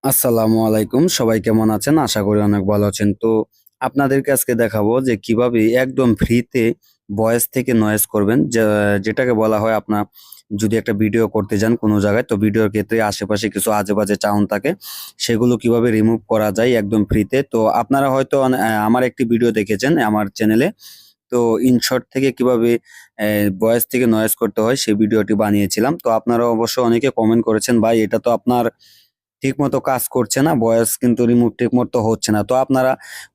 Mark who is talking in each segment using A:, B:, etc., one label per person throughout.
A: আসসালামু আলাইকুম। সবাই কেমন আছেন? আশা করি অনেক ভালো আছেন। তো আপনাদেরকে আজকে দেখাবো যে কিভাবে একদম ফ্রিতে ভয়েস থেকে নয়েজ করবেন। যেটাকে বলা হয় আপনার যদি একটা ভিডিও করতে যান কোনো জায়গায়, তো ভিডিওর ক্ষেত্রে আশেপাশে কিছু আজেবাজে সাউন্ড থাকে, সেগুলো কিভাবে রিমুভ করা যায় একদম ফ্রিতে। তো আপনারা হয়তো আমার একটি ভিডিও দেখেছেন আমার চ্যানেলে। তো ইনশর্ট থেকে কিভাবে ভয়েস থেকে নয়েজ করতে হয় সেই ভিডিওটি বানিয়েছিলাম। তো আপনারা অবশ্য অনেকে কমেন্ট করেছেন, "ভাই এটা তো আপনার ঠিকমতো কাজ করছে না, ভয়েস কিন্তু রিমুভ ঠিকমতো হচ্ছে না।" তো আপনারা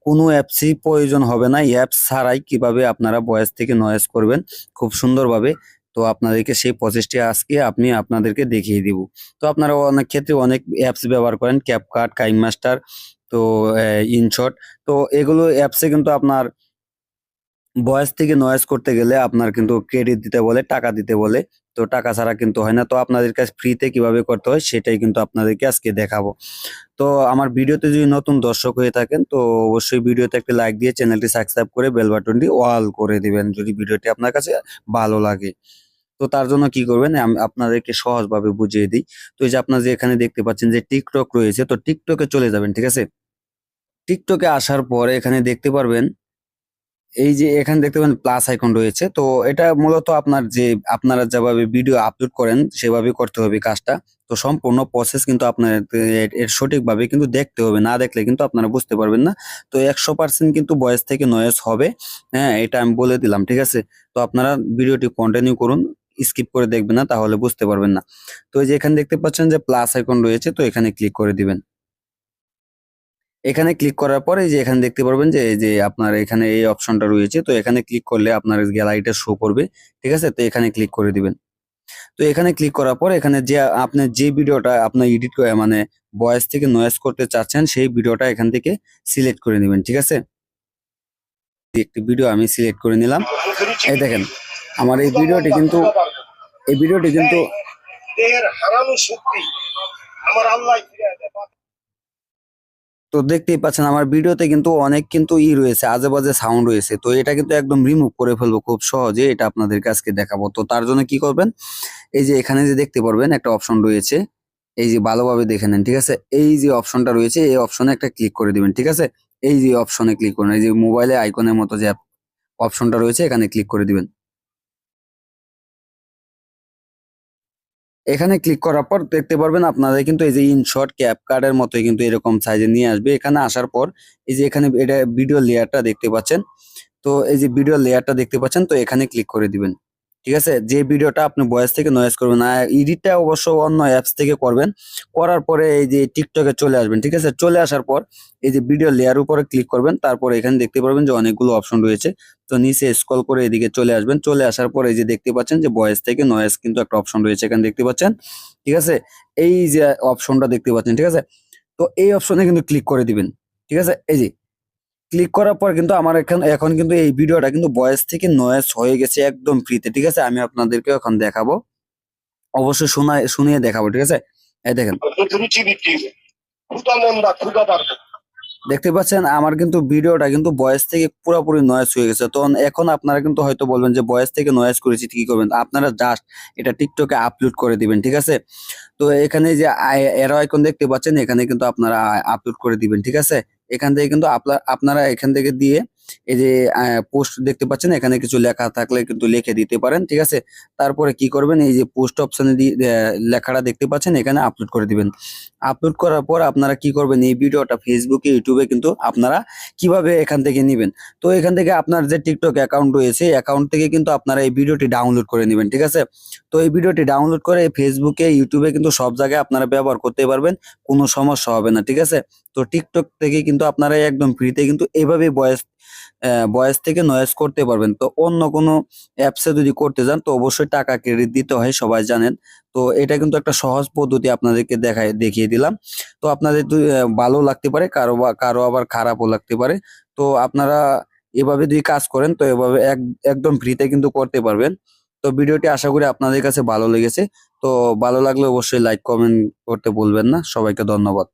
A: কোনো অ্যাপসই প্রয়োজন হবে না। অ্যাপস ছাড়াই কিভাবে আপনারা ভয়েস থেকে নয়েজ করবেন খুব সুন্দরভাবে। তো আপনাদেরকে সেই প্রসেসটি আজকে আপনাদেরকে দেখিয়ে দিব। তো আপনারা অনেক ক্ষেত্রে অনেক অ্যাপস ব্যবহার করেন, ক্যাপকাট, কাইনমাস্টার, তো ইনশট। তো এগুলো অ্যাপসে কিন্তু আপনার ভয়েস থেকে নয়েজ করতে গেলে আপনার কিন্তু ক্রেডিট দিতে বলে, টাকা দিতে বলে। তো টাকা ছাড়া কিন্তু হয় না। তো আপনাদের কাছে ফ্রিতে কিভাবে করতে হয় সেটাই কিন্তু আপনাদেরকে আজকে দেখাবো। তো আমার ভিডিওতে যদি নতুন দর্শক হয়ে থাকেন তো অবশ্যই ভিডিওতে একটা লাইক দিয়ে চ্যানেলটি সাবস্ক্রাইব করে বেল বাটনটি অল করে দিবেন যদি ভিডিওটি আপনার কাছে ভালো লাগে। তো তার জন্য কি করবেন আমি আপনাদেরকে সহজভাবে বুঝিয়ে দিই। তো এই যে আপনারা যে এখানে দেখতে পাচ্ছেন যে টিকটক রয়েছে, তো টিকটকে চলে যাবেন, ঠিক আছে? টিকটকে আসার পরে এখানে দেখতে পারবেন এই যে এখানে দেখতে পাবেন প্লাস আইকন রয়েছে। তো এটা মূলত আপনারা যেভাবে ভিডিও আপলোড করেন সেভাবেই করতে হবে কাজটা। তো সম্পূর্ণ প্রসেস কিন্তু আপনার এর সঠিকভাবে কিন্তু দেখতে হবে। না দেখলে কিন্তু আপনারা বুঝতে পারবেন না। তো 100% কিন্তু ভয়েস থেকে নয়েজ হবে। হ্যাঁ? এটা আমি বলে দিলাম। ঠিক আছে? তো আপনারা ভিডিওটি কন্টিনিউ করুন। স্কিপ করে দেখবেন না, তাহলে বুঝতে পারবেন না। তো এই যে এখানে দেখতে পাচ্ছেন যে প্লাস আইকন রয়েছে, তো এখানে ক্লিক করে দিবেন। এখানে ক্লিক করার পরে এই যে এখানে দেখতে পারবেন যে এই যে আপনার এখানে এই অপশনটা রয়েছে। তো এখানে ক্লিক করলে আপনার গ্যালারিটা শো করবে। ঠিক আছে? তো এখানে ক্লিক করে দিবেন। তো এখানে ক্লিক করার পর এখানে যে আপনি যে ভিডিওটা আপনার এডিট করে মানে ভয়েস থেকে নয়েজ করতে চাচ্ছেন সেই ভিডিওটা এখান থেকে সিলেক্ট করে নিবেন। ঠিক আছে? একটি ভিডিও আমি সিলেক্ট করে নিলাম। এই দেখেন আমার এই ভিডিওটি কিন্তু দেহের হারানো শক্তি আমার আল্লাহ ফিরিয়ে দেয়। তো দেখতেই পাচ্ছেন আমার ভিডিওতে কিন্তু অনেক কিন্তু রয়েছে, আজেবাজে সাউন্ড রয়েছে। তো এটা কিন্তু একদম রিমুভ করে ফেলবো খুব সহজে। এটা আপনাদেরকে আজকে দেখাবো। তো তার জন্য কি করবেন? এই যে এখানে যে দেখতে পারবেন একটা অপশন রয়েছে। এই যে ভালোভাবে দেখে নেন, ঠিক আছে? এই যে অপশনটা রয়েছে এই অপশনে একটা ক্লিক করে দিবেন, ঠিক আছে? এই যে অপশনে ক্লিক করুন। এই যে মোবাইলে আইকনের মতো যে অপশনটা রয়েছে এখানে ক্লিক করে দিবেন। এখানে ক্লিক করার পর দেখতে পারবেন আপনাদের কিন্তু এই যে ইনশর্ট ক্যাপকাট এর মতোই কিন্তু এরকম সাইজে নিয়ে আসবে। এখানে আসার পর এই যে এখানে এটা ভিডিও লেয়ারটা দেখতে পাচ্ছেন। তো এই যে ভিডিও লেয়ারটা দেখতে পাচ্ছেন, তো এখানে ক্লিক করে দিবেন। ঠিক আছে? যে ভিডিওটা আপনি ভয়েস থেকে নয়েজ করবেন, আর এডিটটা অবশ্য অন্য অ্যাপস থেকে করবেন। করার পরে এই যে টিকটকে চলে আসবেন। ঠিক আছে? চলে আসার পর এই যে ভিডিও লেয়ার উপরে ক্লিক করবেন। তারপরে এখানে দেখতে পারবেন যে অনেকগুলো অপশন রয়েছে। তো নিচে স্ক্রল করে এদিকে চলে আসবেন। চলে আসার পর এই যে দেখতে পাচ্ছেন যে ভয়েস থেকে নয়েজ কিন্তু একটা অপশন রয়েছে এখানে দেখতে পাচ্ছেন। ঠিক আছে? এই যে অপশনটা দেখতে পাচ্ছেন। ঠিক আছে? তো এই অপশনে কিন্তু ক্লিক করে দিবেন। ঠিক আছে? এই যে ক্লিক করার পর কিন্তু আমার এখন কিন্তু এই ভিডিওটা কিন্তু ভয়েস থেকে নয়েজ হয়ে গেছে একদম ফ্রিতে। ঠিক আছে? আমি আপনাদেরকে এখন দেখাবো। অবশ্যই শুনিয়ে দেখাবো। ঠিক আছে? এই দেখেন। দেখতে পাচ্ছেন আমার কিন্তু ভিডিওটা কিন্তু ভয়েস থেকে পুরোপুরি নয়েজ হয়ে গেছে। তো এখন আপনারা কিন্তু হয়তো বলবেন যে ভয়েস থেকে নয়েজ করেছি কি করবেন? আপনারা জাস্ট এটা টিকটকে আপলোড করে দিবেন। ঠিক আছে? তো এখানে যে এরো আইকন দেখতে পাচ্ছেন এখানে কিন্তু আপনারা আপলোড করে দিবেন। ঠিক আছে? এখান থেকে কিন্তু আপনারা এখান থেকে দিয়ে এই যে পোস্ট দেখতে পাচ্ছেন এখানে কিছু লেখা থাকলে কিন্তু লিখে দিতে পারেন। ঠিক আছে? তারপরে কি করবেন এই যে পোস্ট অপশনে লেখাটা দেখতে পাচ্ছেন এখানে আপলোড করে দিবেন। আপলোড করার পর আপনারা কি করবেন এই ভিডিওটা ফেসবুকে, ইউটিউবে কিন্তু আপনারা কিভাবে এখান থেকে নিবেন। তো এখান থেকে আপনার যে টিকটক অ্যাকাউন্ট রয়েছে অ্যাকাউন্ট থেকে কিন্তু আপনারা এই ভিডিওটি ডাউনলোড করে নিবেন। ঠিক আছে? তো এই ভিডিওটি ডাউনলোড করে ফেসবুকে, ইউটিউবে কিন্তু সব জায়গায় আপনারা ব্যবহার করতে পারবেন। কোনো সমস্যা হবে না। ঠিক আছে? তো টিকটক থেকে কিন্তু আপনারা একদম ফ্রিতে কিন্তু এভাবে ভয়েস থেকে নয়েজ করতে পারবেন। তো অন্য কোনো অ্যাপসে যদি করতে যান তো অবশ্যই টাকা ক্রেডিট দিতে হয়, সবাই জানেন। তো এটা কিন্তু একটা সহজ পদ্ধতি আপনাদেরকে দেখিয়ে দিলাম। তো আপনাদের ভালো লাগতে পারে, কারো আবার খারাপও লাগতে পারে। তো আপনারা এভাবে যদি কাজ করেন তো এভাবে একদম ফ্রিতে কিন্তু করতে পারবেন। তো ভিডিওটি আশা করি আপনাদের কাছে ভালো লেগেছে। তো ভালো লাগলে অবশ্যই লাইক, কমেন্ট করতে ভুলবেন না। সবাইকে ধন্যবাদ।